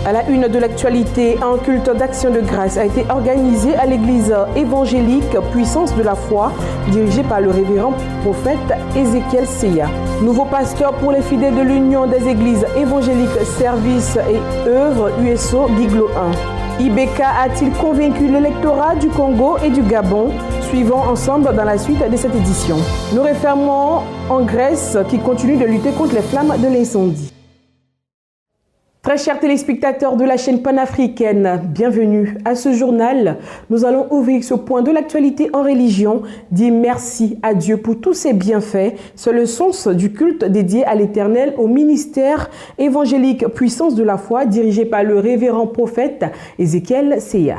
À la une de l'actualité, un culte d'action de grâce a été organisé à l'église évangélique Puissance de la foi, dirigée par le révérend prophète Ézéchiel Seya. Nouveau pasteur pour les fidèles de l'Union des églises évangéliques Service et œuvres USO Giglo 1. IBK a-t-il convaincu l'électorat du Congo et du Gabon? Suivons ensemble dans la suite de cette édition. Nous refermons en Grèce qui continue de lutter contre les flammes de l'incendie. Très chers téléspectateurs de la chaîne panafricaine, bienvenue à ce journal. Nous allons ouvrir ce point de l'actualité en religion. Dire merci à Dieu pour tous ses bienfaits. C'est le sens du culte dédié à l'Éternel au ministère évangélique Puissance de la foi dirigé par le révérend prophète Ézéchiel Seya.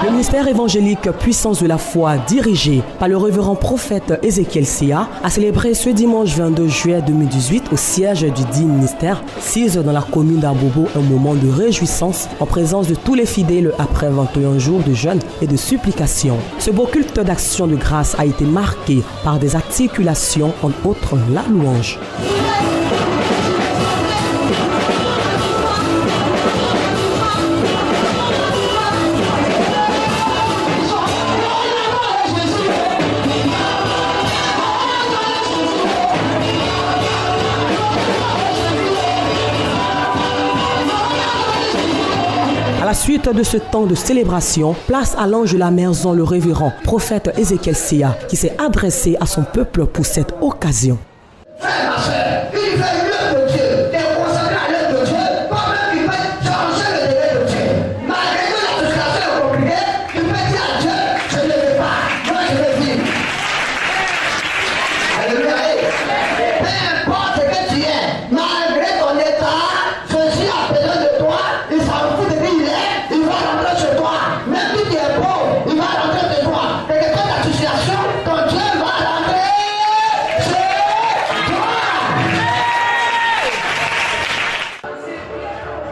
Le ministère évangélique Puissance de la foi, dirigé par le révérend prophète Ézéchiel Seya, a célébré ce dimanche 22 juillet 2018 au siège du dit ministère, sise dans la commune d'Abobo, un moment de réjouissance en présence de tous les fidèles après 21 jours de jeûne et de supplication. Ce beau culte d'action de grâce a été marqué par des articulations, entre autres la louange. À la suite de ce temps de célébration, place à l'ange de la maison, le révérend prophète Ézéchiel Seya, qui s'est adressé à son peuple pour cette occasion. Frère, ma soeur, il fait l'œuvre de Dieu, t'es consacré à l'œuvre de Dieu, toi-même tu peux changer le degré de Dieu. Malgré que la situation est compliquée, tu peux dire à Dieu, je ne veux pas, moi je veux vivre. Alléluia. Peu importe ce que tu es, malgré ton état, Jésus a besoin de toi, il s'en fout de qui il est, il va rentrer chez toi. Même si tu es pauvre, il va rentrer chez toi. Et que dans la situation, ton Dieu va rentrer chez toi.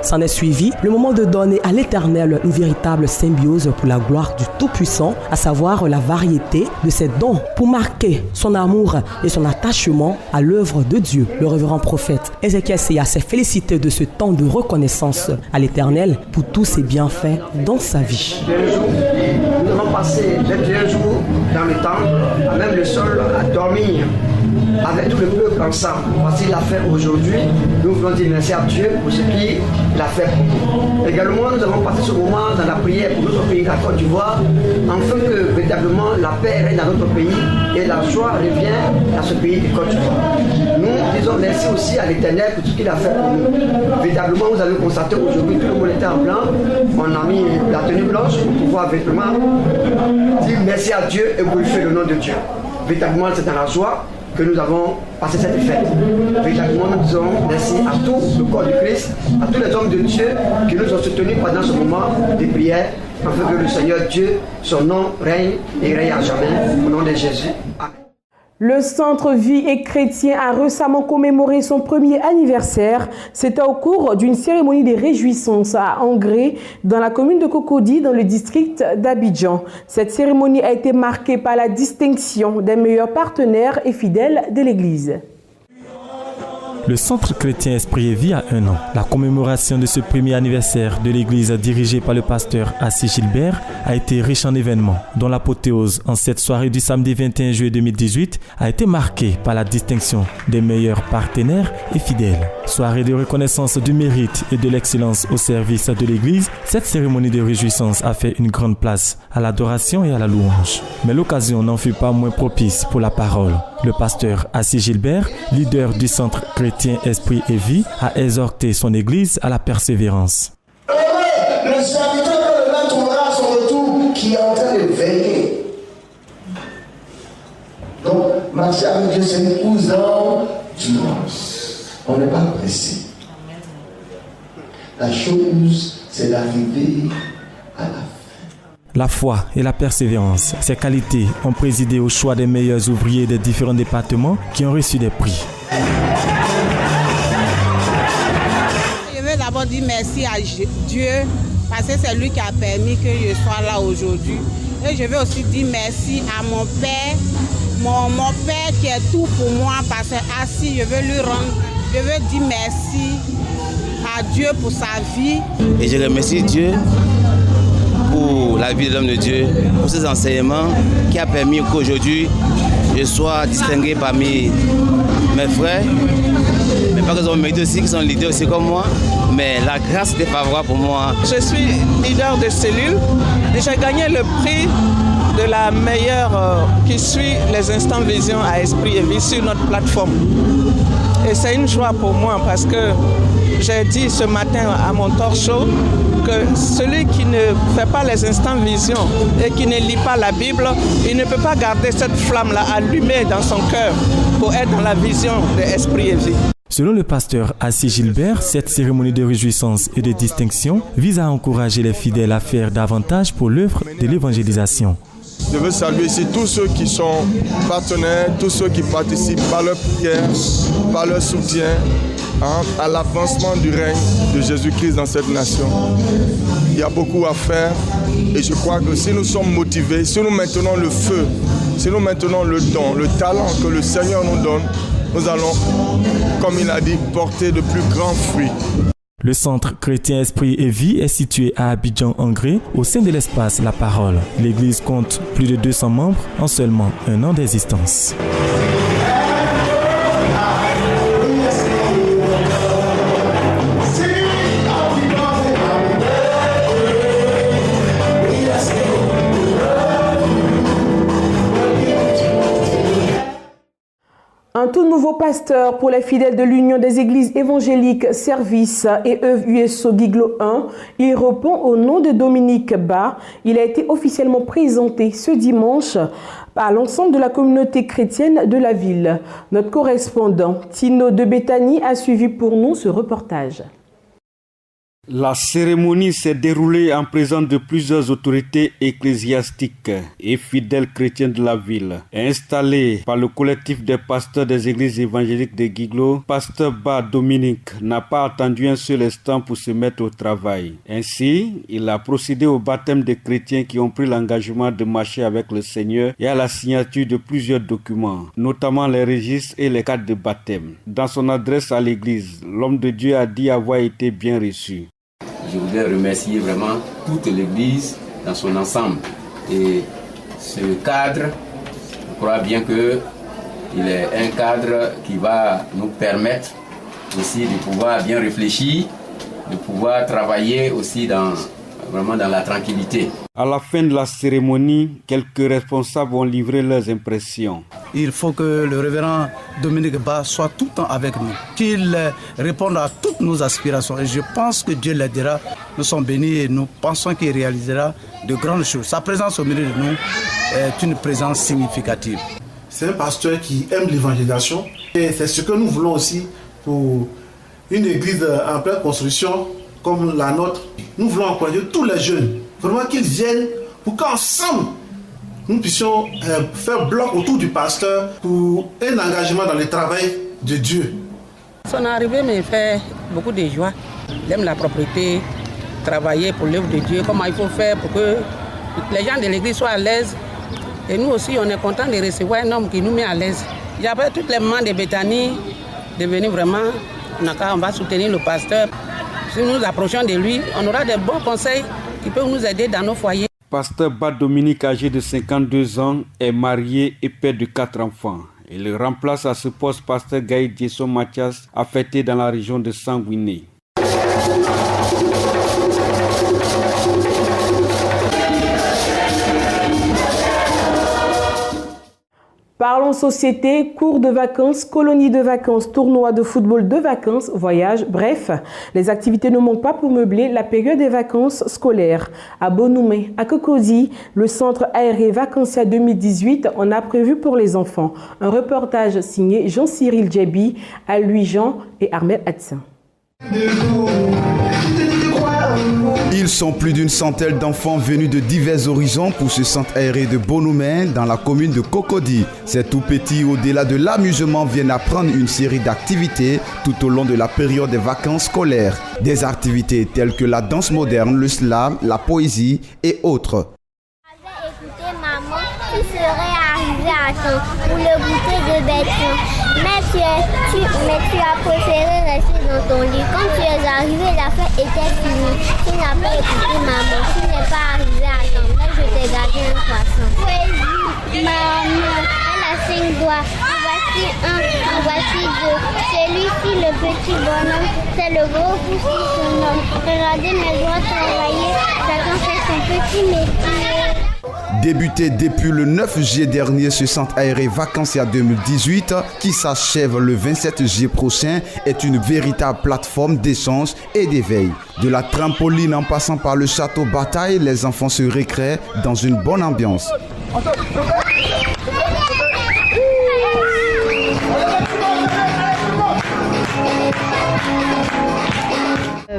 S'en est suivi le moment de donner à l'Éternel une véritable symbiose pour la gloire du Tout-Puissant, à savoir la variété de ses dons pour marquer son amour et son attachement à l'œuvre de Dieu. Le révérend prophète Ézéchiel Seya s'est félicité de ce temps de reconnaissance à l'Éternel pour tous ses bienfaits dans sa vie. Nous avons passé 21 jours dans le temple, à même le sol, à dormir avec tout le peuple ensemble. Voici l'a fait aujourd'hui. Nous voulons dire merci à Dieu pour ce qu'il a fait pour nous. Également, nous avons passé ce moment dans la prière pour notre pays, la Côte d'Ivoire, afin que véritablement la paix règne dans notre pays et la joie revienne à ce pays de Côte d'Ivoire. Nous disons merci aussi à l'Éternel pour tout ce qu'il a fait pour nous. Véritablement, vous avez constaté aujourd'hui que tout le monde était en blanc. On a mis la tenue blanche pour pouvoir véritablement dire merci à Dieu et glorifier le nom de Dieu. Véritablement, c'est dans la joie que nous avons passé cette fête. Véritablement, nous disons merci à tout le corps du Christ, à tous les hommes de Dieu qui nous ont soutenus pendant ce moment de prière, afin que le Seigneur Dieu, son nom règne et règne à jamais, au nom de Jésus. Amen. Le Centre Vie et Chrétien a récemment commémoré son premier anniversaire. C'était au cours d'une cérémonie de réjouissance à Angré, dans la commune de Cocody, dans le district d'Abidjan. Cette cérémonie a été marquée par la distinction des meilleurs partenaires et fidèles de l'Église. Le Centre chrétien Esprit et Vie a 1 an. La commémoration de ce premier anniversaire de l'église dirigée par le pasteur Assis Gilbert a été riche en événements, dont l'apothéose en cette soirée du samedi 21 juillet 2018 a été marquée par la distinction des meilleurs partenaires et fidèles. Soirée de reconnaissance du mérite et de l'excellence au service de l'église, cette cérémonie de réjouissance a fait une grande place à l'adoration et à la louange. Mais l'occasion n'en fut pas moins propice pour la parole. Le pasteur Assis Gilbert, leader du Centre chrétien Esprit et Vie, a exhorté son église à la persévérance. Heureux le serviteur que le Maître trouvera à son retour, qui est en train de veiller. Donc, marcher avec Dieu, c'est une course d'endurance. On n'est pas pressé. La chose, c'est d'arriver à la fin. La foi et la persévérance, ces qualités ont présidé au choix des meilleurs ouvriers des différents départements qui ont reçu des prix. Je veux d'abord dire merci à Dieu parce que c'est lui qui a permis que je sois là aujourd'hui. Et je veux aussi dire merci à mon père, mon père qui est tout pour moi parce que assis, je veux lui rendre, je veux dire merci à Dieu pour sa vie. Et je remercie Dieu pour la vie de l'homme de Dieu, pour ses enseignements qui a permis qu'aujourd'hui je sois distingué parmi mes frères. Mais pas qu'ils ont mérité aussi, qu'ils sont leaders aussi comme moi, mais la grâce était favorable pour moi. Je suis leader de cellule et j'ai gagné le prix de la meilleure qui suit les instants vision à Esprit et Vie sur notre plateforme. Et c'est une joie pour moi parce que j'ai dit ce matin à mon talk show que celui qui ne fait pas les instants vision et qui ne lit pas la Bible, il ne peut pas garder cette flamme-là allumée dans son cœur pour être dans la vision de Esprit et Vie. Selon le pasteur Assis Gilbert, cette cérémonie de réjouissance et de distinction vise à encourager les fidèles à faire davantage pour l'œuvre de l'évangélisation. Je veux saluer ici tous ceux qui sont partenaires, tous ceux qui participent par leur prière, par leur soutien à l'avancement du règne de Jésus-Christ dans cette nation. Il y a beaucoup à faire et je crois que si nous sommes motivés, si nous maintenons le feu, si nous maintenons le don, le talent que le Seigneur nous donne, nous allons, comme il a dit, porter de plus grands fruits. Le centre chrétien Esprit et Vie est situé à Abidjan-Angré, au sein de l'espace La Parole. L'église compte plus de 200 membres en seulement un an d'existence. Un tout nouveau pasteur pour les fidèles de l'Union des Églises évangéliques Service et œuvre USO Giglo 1. Il répond au nom de Dominique Ba. Il a été officiellement présenté ce dimanche à l'ensemble de la communauté chrétienne de la ville. Notre correspondant Tino de Béthanie a suivi pour nous ce reportage. La cérémonie s'est déroulée en présence de plusieurs autorités ecclésiastiques et fidèles chrétiens de la ville. Installé par le collectif des pasteurs des églises évangéliques de Giglo, pasteur Ba Dominique n'a pas attendu un seul instant pour se mettre au travail. Ainsi, il a procédé au baptême des chrétiens qui ont pris l'engagement de marcher avec le Seigneur et à la signature de plusieurs documents, notamment les registres et les cartes de baptême. Dans son adresse à l'église, l'homme de Dieu a dit avoir été bien reçu. Je voudrais remercier vraiment toute l'Église dans son ensemble. Et ce cadre, je crois bien qu'il est un cadre qui va nous permettre aussi de pouvoir bien réfléchir, de pouvoir travailler aussi vraiment dans la tranquillité. À la fin de la cérémonie, quelques responsables ont livré leurs impressions. Il faut que le révérend Dominique Ba soit tout le temps avec nous, qu'il réponde à toutes nos aspirations. Et je pense que Dieu l'aidera. Nous sommes bénis et nous pensons qu'il réalisera de grandes choses. Sa présence au milieu de nous est une présence significative. C'est un pasteur qui aime l'évangélisation et c'est ce que nous voulons aussi pour une église en pleine construction comme la nôtre. Nous voulons encourager tous les jeunes, vraiment qu'ils viennent pour qu'ensemble nous puissions faire bloc autour du pasteur pour un engagement dans le travail de Dieu. Son arrivée me fait beaucoup de joie. J'aime la propriété, travailler pour l'œuvre de Dieu, comment il faut faire pour que les gens de l'église soient à l'aise. Et nous aussi, on est content de recevoir un homme qui nous met à l'aise. J'appelle toutes les mamans de Béthanie de venir vraiment, on va soutenir le pasteur. Si nous nous approchons de lui, on aura des bons conseils qui peuvent nous aider dans nos foyers. Pasteur Ba Dominique, âgé de 52 ans, est marié et père de 4 enfants. Il remplace à ce poste pasteur Gaïd Jason Mathias, affecté dans la région de Sanguiné. Parlons société, cours de vacances, colonies de vacances, tournois de football de vacances, voyages, bref, les activités ne manquent pas pour meubler la période des vacances scolaires. À Bonoumé, à Cocody, le centre aéré Vacancia 2018 en a prévu pour les enfants. Un reportage signé Jean-Cyril Djebi, à Louis Jean et Armel Hatsin. Ils sont plus d'une centaine d'enfants venus de divers horizons pour ce centre aéré de Bonoumé dans la commune de Cocody. Ces tout petits, au-delà de l'amusement, viennent apprendre une série d'activités tout au long de la période des vacances scolaires. Des activités telles que la danse moderne, le slam, la poésie et autres. Écoutez maman, tu serais arrivé à temps pour le goûter de béton. Mais tu as préféré rester dans ton lit. Quand tu es arrivé, la écouté maman. Tu n'es pas arrivé à temps, mais je t'ai gardé un poisson. Maman, elle a 5 doigts. Voici un, voici deux. Celui-ci, le petit bonhomme, c'est le gros pouce qui se nomme. Regardez mes doigts travailler, chacun fait son petit métier. Débuté depuis le 9 juillet dernier, ce centre aéré Vacancia 2018, qui s'achève le 27 juillet prochain, est une véritable plateforme d'échange et d'éveil. De la trampoline en passant par le château Bataille, les enfants se récréent dans une bonne ambiance.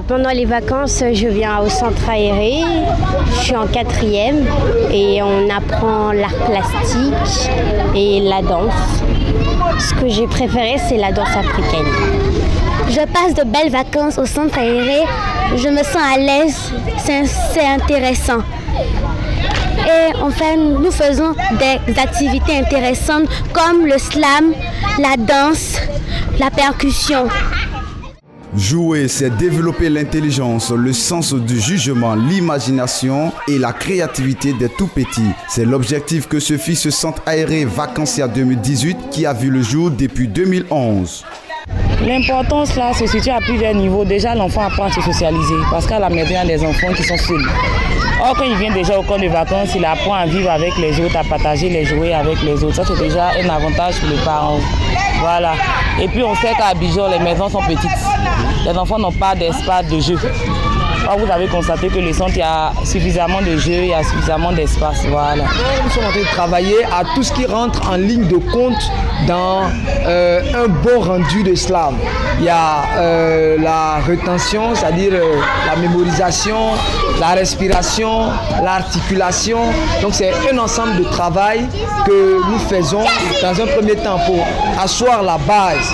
Pendant les vacances, je viens au centre aéré, je suis en 4e et on apprend l'art plastique et la danse. Ce que j'ai préféré, c'est la danse africaine. Je passe de belles vacances au centre aéré, je me sens à l'aise, c'est intéressant. Et enfin, nous faisons des activités intéressantes comme le slam, la danse, la percussion. Jouer, c'est développer l'intelligence, le sens du jugement, l'imagination et la créativité des tout-petits. C'est l'objectif que se fit ce centre aéré Vacancia 2018 qui a vu le jour depuis 2011. L'importance là se situe à plusieurs niveaux. Déjà, l'enfant apprend à se socialiser parce qu'à la maison, il y a des enfants qui sont seuls. Or, quand il vient déjà au camp de vacances, il apprend à vivre avec les autres, à partager les jouets avec les autres. Ça, c'est déjà un avantage pour les parents. Voilà. Et puis, on sait qu'à Abidjan, les maisons sont petites. Les enfants n'ont pas d'espace de jeu. Or, vous avez constaté que le centre, il y a suffisamment de jeux, il y a suffisamment d'espace. Voilà. Nous sommes en train de travailler à tout ce qui rentre en ligne de compte dans un bon rendu de slam. Il y a la rétention, c'est-à-dire la mémorisation, la respiration, l'articulation. Donc c'est un ensemble de travail que nous faisons dans un premier temps pour asseoir la base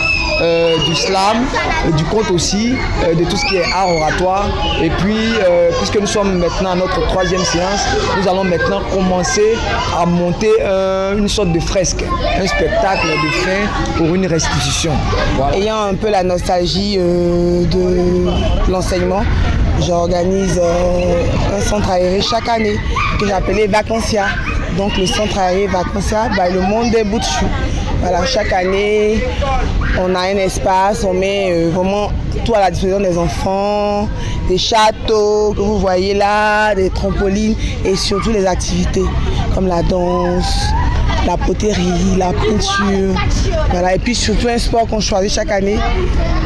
du slam, du conte aussi, de tout ce qui est art oratoire. Et puis, puisque nous sommes maintenant à notre 3e séance, nous allons maintenant commencer à monter une sorte de fresque, un spectacle de fin pour une restitution. Voilà. Ayant un peu la nostalgie de l'enseignement, j'organise un centre aéré chaque année que j'ai appelé Vacancia. Donc le centre aéré Vacancia, le monde des bouts de chou. Voilà, chaque année, on a un espace, on met vraiment tout à la disposition des enfants, des châteaux que vous voyez là, des trampolines et surtout les activités comme la danse, la poterie, la peinture. Voilà. Et puis surtout un sport qu'on choisit chaque année.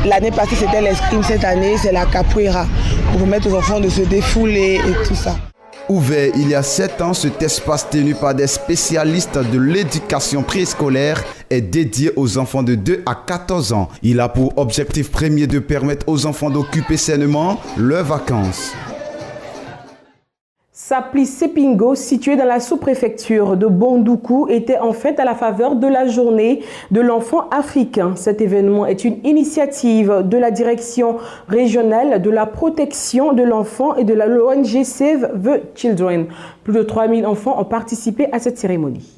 L'année passée, c'était l'escrime, cette année, c'est la capoeira pour permettre aux enfants de se défouler et tout ça. Ouvert il y a 7 ans, cet espace tenu par des spécialistes de l'éducation préscolaire est dédié aux enfants de 2 à 14 ans. Il a pour objectif premier de permettre aux enfants d'occuper sainement leurs vacances. Sapli Sepingo, situé dans la sous-préfecture de Bondoukou, était en fête à la faveur de la journée de l'enfant africain. Cet événement est une initiative de la direction régionale de la protection de l'enfant et de la l'ONG Save the Children. Plus de 3000 enfants ont participé à cette cérémonie.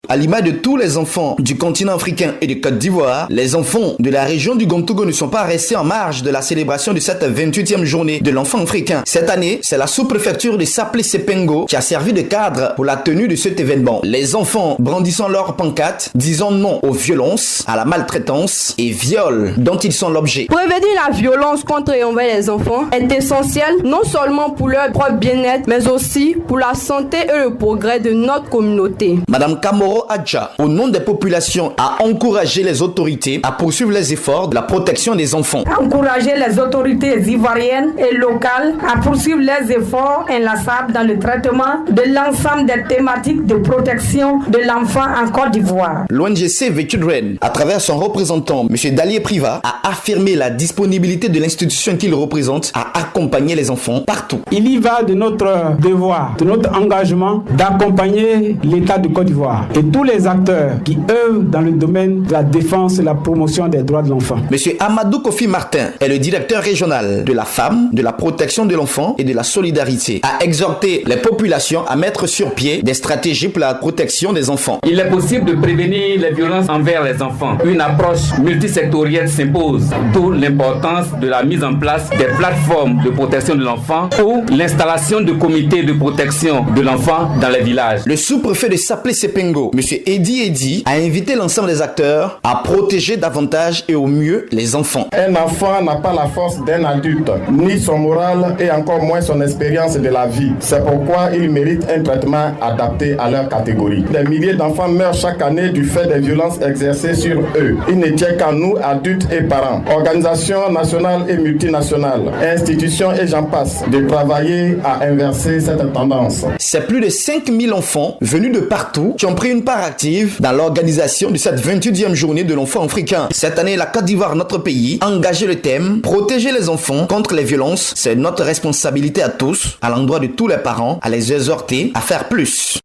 À l'image de tous les enfants du continent africain et de Côte d'Ivoire, les enfants de la région du Gontogo ne sont pas restés en marge de la célébration de cette 28e journée de l'enfant africain. Cette année, c'est la sous-préfecture de Sapli Sepengo qui a servi de cadre pour la tenue de cet événement. Les enfants brandissant leurs pancartes, disant non aux violences, à la maltraitance et viol dont ils sont l'objet. Prévenir la violence contre et envers les enfants est essentiel non seulement pour leur propre bien-être, mais aussi pour la santé et le progrès de notre communauté. Madame Kamoro Adja, au nom des populations, a encouragé les autorités à poursuivre les efforts de la protection des enfants. Encourager les autorités ivoiriennes et locales à poursuivre les efforts inlassables dans le traitement de l'ensemble des thématiques de protection de l'enfant en Côte d'Ivoire. L'ONG Save the Children, à travers son représentant, M. Dalier Priva, a affirmé la disponibilité de l'institution qu'il représente à accompagner les enfants partout. Il y va de notre devoir, de notre engagement d'accompagner l'État de Côte d'Ivoire et tous les acteurs qui œuvrent dans le domaine de la défense et la promotion des droits de l'enfant. Monsieur Amadou Kofi Martin est le directeur régional de la femme, de la protection de l'enfant et de la solidarité, a exhorté les populations à mettre sur pied des stratégies pour la protection des enfants. Il est possible de prévenir les violences envers les enfants. Une approche multisectorielle s'impose, d'où l'importance de la mise en place des plateformes de protection de l'enfant ou l'installation de comités de protection de l'enfant dans les villages. Le sous-préfet de Saplé-Sepengo, M. Edi, a invité l'ensemble des acteurs à protéger davantage et au mieux les enfants. Un enfant n'a pas la force d'un adulte, ni son moral et encore moins son expérience de la vie. C'est pourquoi ils méritent un traitement adapté à leur catégorie. Des milliers d'enfants meurent chaque année du fait des violences exercées sur eux. Il ne tient qu'à nous, adultes et parents, organisations nationales et multinationales, institutions et j'en passe, de travailler à inverser cette tendance. C'est plus de 5000 enfants venus de partout qui ont pris une part active dans l'organisation de cette 28e journée de l'enfant africain. Cette année, la Côte d'Ivoire, notre pays, a engagé le thème « Protéger les enfants contre les violences ». C'est notre responsabilité à tous, à l'endroit de tous les parents, à les exhorter à faire plus.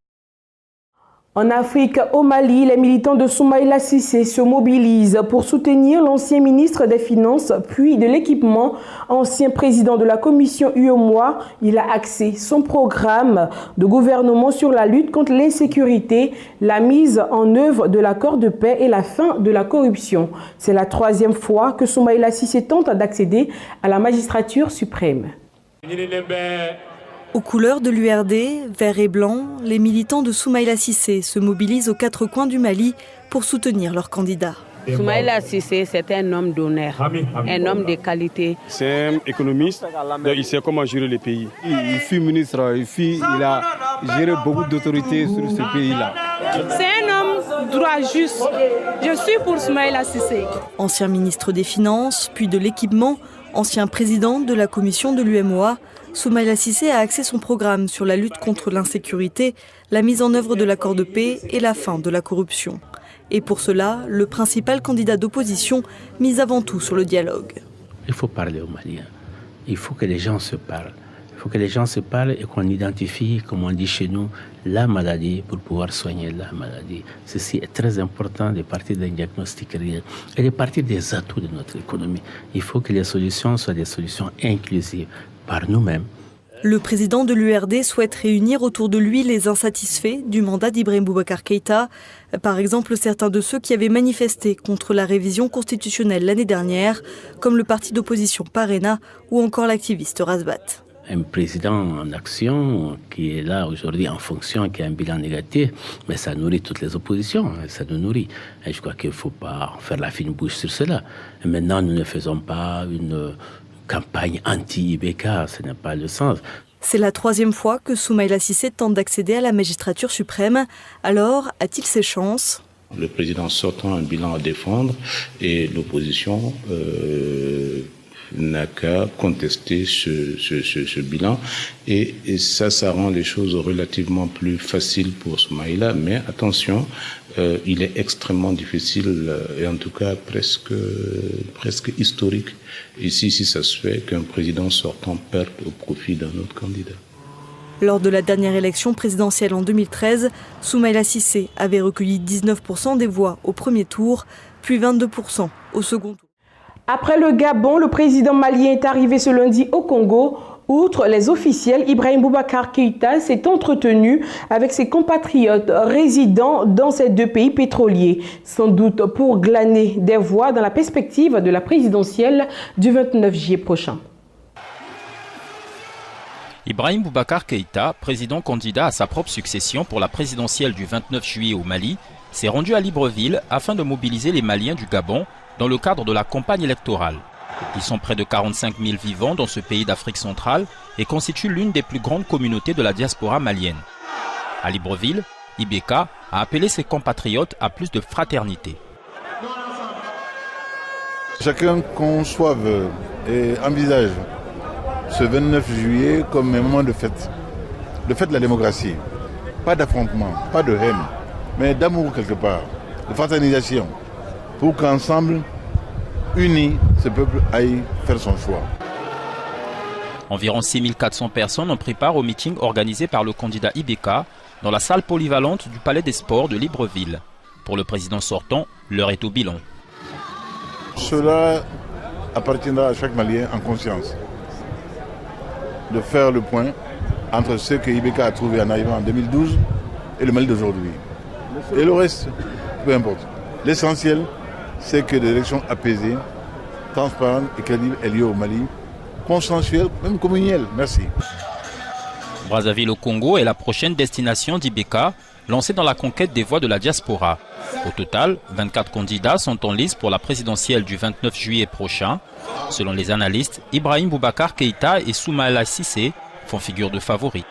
En Afrique, au Mali, les militants de Soumaïla Cissé se mobilisent pour soutenir l'ancien ministre des Finances puis de l'Équipement, ancien président de la commission UEMOA. Il a axé son programme de gouvernement sur la lutte contre l'insécurité, la mise en œuvre de l'accord de paix et la fin de la corruption. C'est la 3e fois que Soumaïla Cissé tente d'accéder à la magistrature suprême. Aux couleurs de l'URD, vert et blanc, les militants de Soumaïla Cissé se mobilisent aux 4 coins du Mali pour soutenir leur candidat. Soumaïla Cissé, c'est un homme d'honneur, un homme de qualité. C'est un économiste, donc il sait comment gérer le pays. Il fut ministre, il a géré beaucoup d'autorités sur ce pays-là. C'est un homme droit, juste. Je suis pour Soumaïla Cissé. Ancien ministre des Finances, puis de l'Équipement, ancien président de la commission de l'UEMOA, Soumaïla Cissé a axé son programme sur la lutte contre l'insécurité, la mise en œuvre de l'accord de paix et la fin de la corruption. Et pour cela, le principal candidat d'opposition mise avant tout sur le dialogue. Il faut parler aux Maliens. Il faut que les gens se parlent. Il faut que les gens se parlent et qu'on identifie, comme on dit chez nous, la maladie pour pouvoir soigner la maladie. Ceci est très important de partir d'un diagnostic réel et de partir des atouts de notre économie. Il faut que les solutions soient des solutions inclusives par nous-mêmes. Le président de l'URD souhaite réunir autour de lui les insatisfaits du mandat d'Ibrahim Boubacar Keïta, par exemple certains de ceux qui avaient manifesté contre la révision constitutionnelle l'année dernière, comme le parti d'opposition Parena ou encore l'activiste Razbat. Un président en action qui est là aujourd'hui en fonction, qui a un bilan négatif, mais ça nourrit toutes les oppositions, ça nous nourrit. Et je crois qu'il ne faut pas faire la fine bouche sur cela. Et maintenant, nous ne faisons pas une campagne anti-IBK, ce n'est pas le sens. C'est la 3e fois que Soumaïla Cissé tente d'accéder à la magistrature suprême. Alors, a-t-il ses chances ? Le président sortant a un bilan à défendre et l'opposition n'a qu'à contester ce bilan et ça rend les choses relativement plus faciles pour Soumaïla, mais attention, il est extrêmement difficile et en tout cas presque historique ici si ça se fait qu'un président sortant perde au profit d'un autre candidat. Lors de la dernière élection présidentielle en 2013, Soumaïla Cissé avait recueilli 19% des voix au premier tour, puis 22% au second tour. Après le Gabon, le président malien est arrivé ce lundi au Congo. Outre les officiels, Ibrahim Boubacar Keïta s'est entretenu avec ses compatriotes résidant dans ces 2 pays pétroliers, sans doute pour glaner des voix dans la perspective de la présidentielle du 29 juillet prochain. Ibrahim Boubacar Keïta, président candidat à sa propre succession pour la présidentielle du 29 juillet au Mali, s'est rendu à Libreville afin de mobiliser les Maliens du Gabon dans le cadre de la campagne électorale. Ils sont près de 45 000 vivants dans ce pays d'Afrique centrale et constituent l'une des plus grandes communautés de la diaspora malienne. À Libreville, IBK a appelé ses compatriotes à plus de fraternité. Chacun conçoive et envisage ce 29 juillet comme un moment de fête. De fête de la démocratie. Pas d'affrontement, pas de haine, mais d'amour quelque part, de fraternisation, pour qu'ensemble, unis, ce peuple aille faire son choix. Environ 6400 personnes ont pris part au meeting organisé par le candidat IBK dans la salle polyvalente du Palais des Sports de Libreville. Pour le président sortant, l'heure est au bilan. Cela appartiendra à chaque Malien en conscience de faire le point entre ce que IBK a trouvé en arrivant en 2012 et le Mali d'aujourd'hui. Et le reste, peu importe. L'essentiel, c'est que des élections apaisées, transparentes et crédibles aient lieu au Mali, consensuelles, même communielles. Merci. Brazzaville au Congo est la prochaine destination d'IBK, lancée dans la conquête des voix de la diaspora. Au total, 24 candidats sont en lice pour la présidentielle du 29 juillet prochain. Selon les analystes, Ibrahim Boubacar Keïta et Soumaïla Cissé font figure de favoris.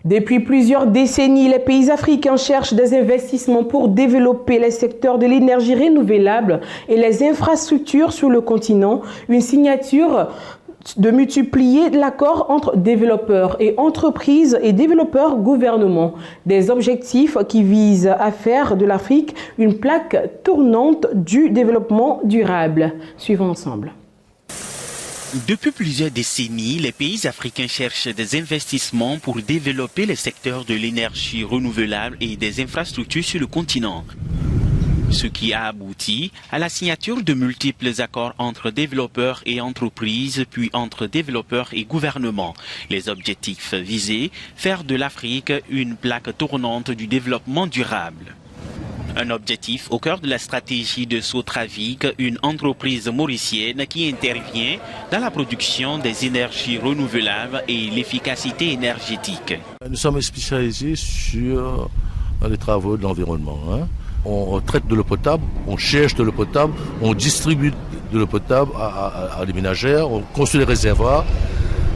Depuis plusieurs décennies, les pays africains cherchent des investissements pour développer les secteurs de l'énergie renouvelable et les infrastructures sur le continent. Une signature de multiplier l'accord entre développeurs et entreprises et développeurs gouvernements. Des objectifs qui visent à faire de l'Afrique une plaque tournante du développement durable. Suivons ensemble. Depuis plusieurs décennies, les pays africains cherchent des investissements pour développer les secteurs de l'énergie renouvelable et des infrastructures sur le continent. Ce qui a abouti à la signature de multiples accords entre développeurs et entreprises, puis entre développeurs et gouvernements. Les objectifs visés, faire de l'Afrique une plaque tournante du développement durable. Un objectif au cœur de la stratégie de Sotravic, une entreprise mauricienne qui intervient dans la production des énergies renouvelables et l'efficacité énergétique. Nous sommes spécialisés sur les travaux de l'environnement. On traite de l'eau potable, on cherche de l'eau potable, on distribue de l'eau potable à des ménagères, on construit des réservoirs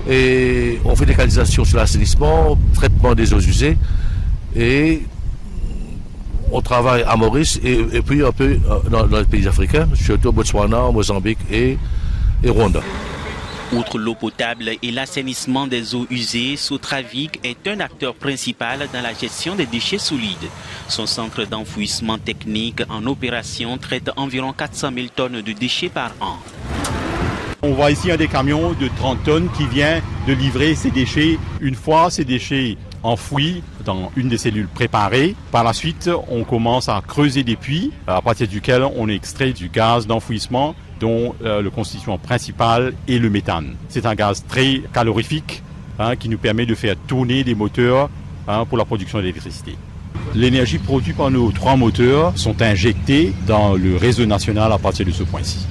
et on fait des canalisations sur l'assainissement, traitement des eaux usées et on travaille à Maurice et puis un peu dans les pays africains, surtout Botswana, Mozambique et Rwanda. Outre l'eau potable et l'assainissement des eaux usées, Sotravic est un acteur principal dans la gestion des déchets solides. Son centre d'enfouissement technique en opération traite environ 400 000 tonnes de déchets par an. On voit ici un des camions de 30 tonnes qui vient de livrer ces déchets. Une fois ces déchets enfouis dans une des cellules préparées, par la suite on commence à creuser des puits à partir duquel on extrait du gaz d'enfouissement dont le constituant principal est le méthane. C'est un gaz très calorifique qui nous permet de faire tourner des moteurs pour la production d'électricité. L'énergie produite par nos 3 moteurs sont injectées dans le réseau national à partir de ce point-ci.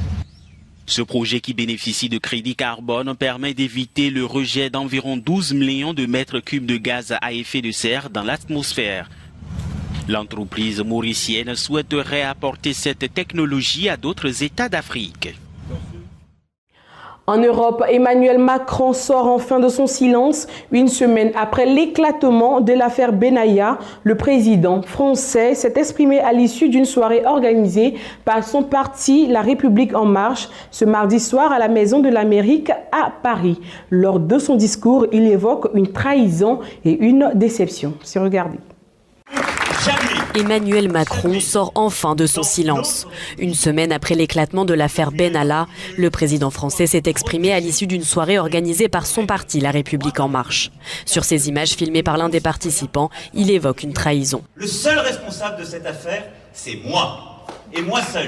Ce projet qui bénéficie de crédit carbone permet d'éviter le rejet d'environ 12 millions de mètres cubes de gaz à effet de serre dans l'atmosphère. L'entreprise mauricienne souhaiterait apporter cette technologie à d'autres États d'Afrique. En Europe, Emmanuel Macron sort enfin de son silence. Une semaine après l'éclatement de l'affaire Benalla, le président français s'est exprimé à l'issue d'une soirée organisée par son parti La République En Marche ce mardi soir à la Maison de l'Amérique à Paris. Lors de son discours, il évoque une trahison et une déception. C'est regardé. Emmanuel Macron sort enfin de son silence. Une semaine après l'éclatement de l'affaire Benalla, le président français s'est exprimé à l'issue d'une soirée organisée par son parti, La République En Marche. Sur ces images filmées par l'un des participants, il évoque une trahison. Le seul responsable de cette affaire, c'est moi. Et moi seul.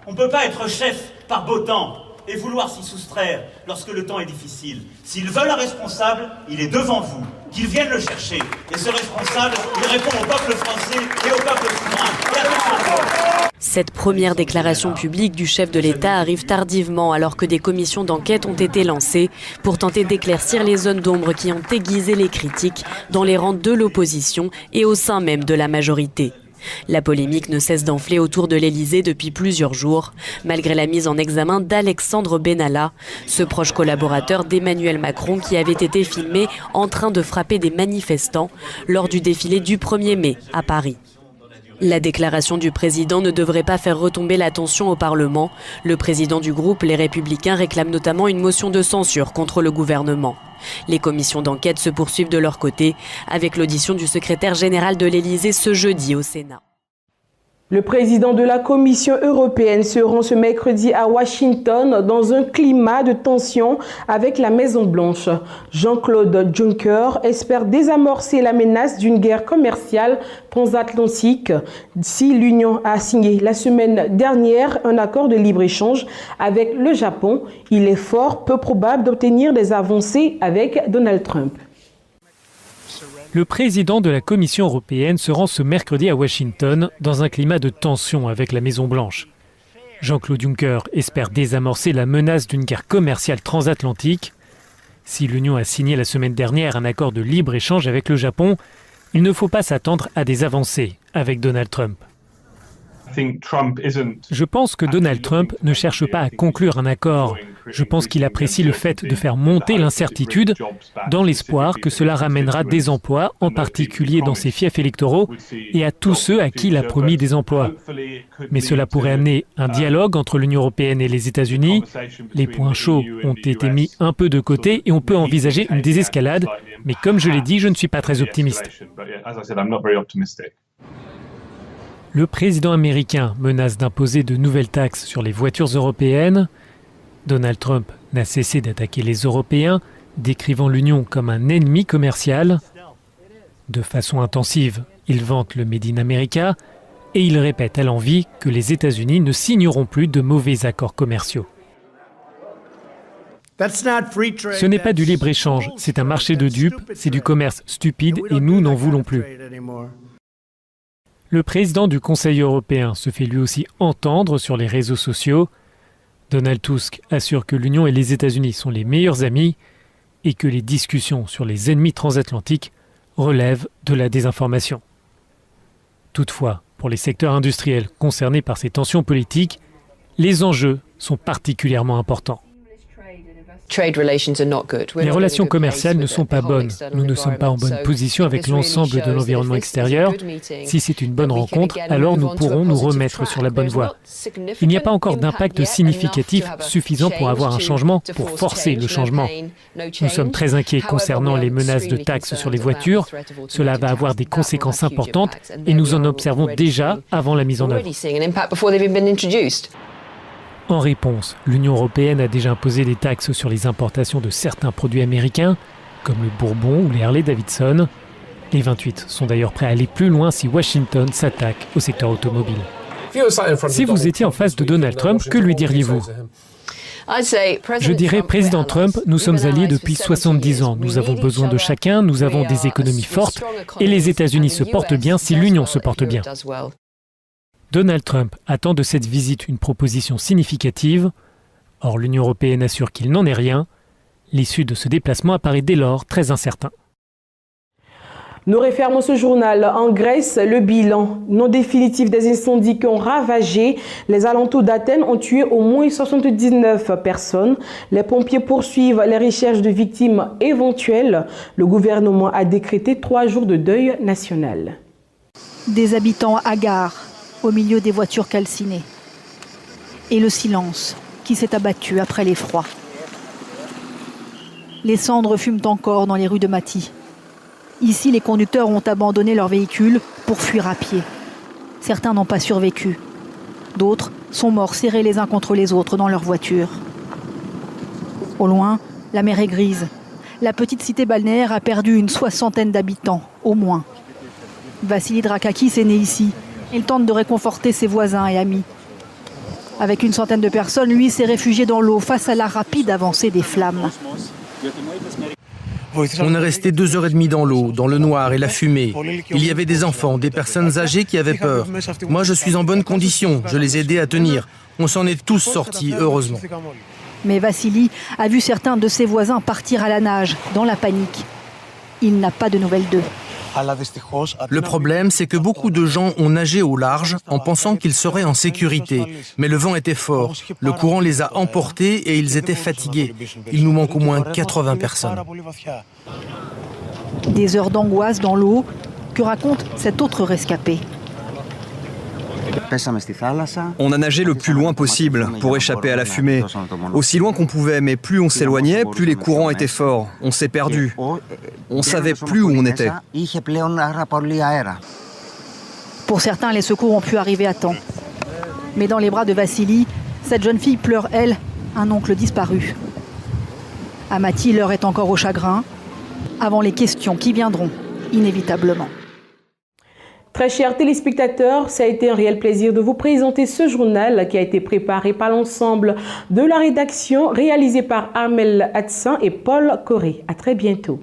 On ne peut pas être chef par beau temps et vouloir s'y soustraire lorsque le temps est difficile. S'ils veulent un responsable, il est devant vous. Qu'ils viennent le chercher. Et ce responsable, il répond au peuple français et au peuple souverain. Cette première déclaration publique du chef de l'État arrive tardivement alors que des commissions d'enquête ont été lancées pour tenter d'éclaircir les zones d'ombre qui ont aiguisé les critiques dans les rangs de l'opposition et au sein même de la majorité. La polémique ne cesse d'enfler autour de l'Élysée depuis plusieurs jours, malgré la mise en examen d'Alexandre Benalla, ce proche collaborateur d'Emmanuel Macron qui avait été filmé en train de frapper des manifestants lors du défilé du 1er mai à Paris. La déclaration du président ne devrait pas faire retomber la tension au Parlement. Le président du groupe Les Républicains réclame notamment une motion de censure contre le gouvernement. Les commissions d'enquête se poursuivent de leur côté, avec l'audition du secrétaire général de l'Élysée ce jeudi au Sénat. Le président de la Commission européenne se rend ce mercredi à Washington dans un climat de tension avec la Maison-Blanche. Jean-Claude Juncker espère désamorcer la menace d'une guerre commerciale transatlantique si l'Union a signé la semaine dernière un accord de libre-échange avec le Japon. Il est fort peu probable d'obtenir des avancées avec Donald Trump. Le président de la Commission européenne se rend ce mercredi à Washington dans un climat de tension avec la Maison-Blanche. Jean-Claude Juncker espère désamorcer la menace d'une guerre commerciale transatlantique. Si l'Union a signé la semaine dernière un accord de libre-échange avec le Japon, il ne faut pas s'attendre à des avancées avec Donald Trump. Je pense que Donald Trump ne cherche pas à conclure un accord. Je pense qu'il apprécie le fait de faire monter l'incertitude dans l'espoir que cela ramènera des emplois, en particulier dans ses fiefs électoraux et à tous ceux à qui il a promis des emplois. Mais cela pourrait amener un dialogue entre l'Union européenne et les États-Unis. Les points chauds ont été mis un peu de côté et on peut envisager une désescalade. Mais comme je l'ai dit, je ne suis pas très optimiste. Le président américain menace d'imposer de nouvelles taxes sur les voitures européennes. Donald Trump n'a cessé d'attaquer les Européens, décrivant l'Union comme un ennemi commercial. De façon intensive, il vante le Made in America et il répète à l'envi que les États-Unis ne signeront plus de mauvais accords commerciaux. Ce n'est pas du libre-échange, c'est un marché de dupes, c'est du commerce stupide et nous n'en voulons plus. Le président du Conseil européen se fait lui aussi entendre sur les réseaux sociaux. Donald Tusk assure que l'Union et les États-Unis sont les meilleurs amis et que les discussions sur les ennemis transatlantiques relèvent de la désinformation. Toutefois, pour les secteurs industriels concernés par ces tensions politiques, les enjeux sont particulièrement importants. Les relations commerciales ne sont pas bonnes. Nous ne sommes pas en bonne position avec l'ensemble de l'environnement extérieur. Si c'est une bonne rencontre, alors nous pourrons nous remettre sur la bonne voie. Il n'y a pas encore d'impact significatif suffisant pour avoir un changement, pour forcer le changement. Nous sommes très inquiets concernant les menaces de taxes sur les voitures. Cela va avoir des conséquences importantes et nous en observons déjà avant la mise en œuvre. En réponse, l'Union européenne a déjà imposé des taxes sur les importations de certains produits américains, comme le Bourbon ou les Harley-Davidson. Les 28 sont d'ailleurs prêts à aller plus loin si Washington s'attaque au secteur automobile. Si vous étiez en face de Donald Trump, que lui diriez-vous ? Je dirais, Président Trump, nous sommes alliés depuis 70 ans. Nous avons besoin de chacun, nous avons des économies fortes et les États-Unis se portent bien si l'Union se porte bien. Donald Trump attend de cette visite une proposition significative. Or, l'Union européenne assure qu'il n'en est rien. L'issue de ce déplacement apparaît dès lors très incertain. Nous refermons ce journal. En Grèce, le bilan non définitif des incendies qui ont ravagé les alentours d'Athènes ont tué au moins 79 personnes. Les pompiers poursuivent les recherches de victimes éventuelles. Le gouvernement a décrété 3 jours de deuil national. Des habitants hagards au milieu des voitures calcinées. Et le silence qui s'est abattu après l'effroi. Les cendres fument encore dans les rues de Mati. Ici, les conducteurs ont abandonné leur véhicule pour fuir à pied. Certains n'ont pas survécu. D'autres sont morts serrés les uns contre les autres dans leur voiture. Au loin, la mer est grise. La petite cité balnéaire a perdu une 60aine d'habitants, au moins. Vassili Drakakis est né ici. Il tente de réconforter ses voisins et amis. Avec une centaine de personnes, lui s'est réfugié dans l'eau face à la rapide avancée des flammes. On est resté 2h30 dans l'eau, dans le noir et la fumée. Il y avait des enfants, des personnes âgées qui avaient peur. Moi, je suis en bonne condition. Je les ai aidés à tenir. On s'en est tous sortis, heureusement. Mais Vassili a vu certains de ses voisins partir à la nage, dans la panique. Il n'a pas de nouvelles d'eux. Le problème, c'est que beaucoup de gens ont nagé au large en pensant qu'ils seraient en sécurité. Mais le vent était fort, le courant les a emportés et ils étaient fatigués. Il nous manque au moins 80 personnes. Des heures d'angoisse dans l'eau, que raconte cet autre rescapé. On a nagé le plus loin possible pour échapper à la fumée. Aussi loin qu'on pouvait, mais plus on s'éloignait, plus les courants étaient forts. On s'est perdu. On savait plus où on était. Pour certains, les secours ont pu arriver à temps. Mais dans les bras de Vassili, cette jeune fille pleure, elle, un oncle disparu. Amati, l'heure est encore au chagrin, avant les questions qui viendront inévitablement. Très chers téléspectateurs, ça a été un réel plaisir de vous présenter ce journal qui a été préparé par l'ensemble de la rédaction, réalisé par Armel Hatsan et Paul Corré. À très bientôt.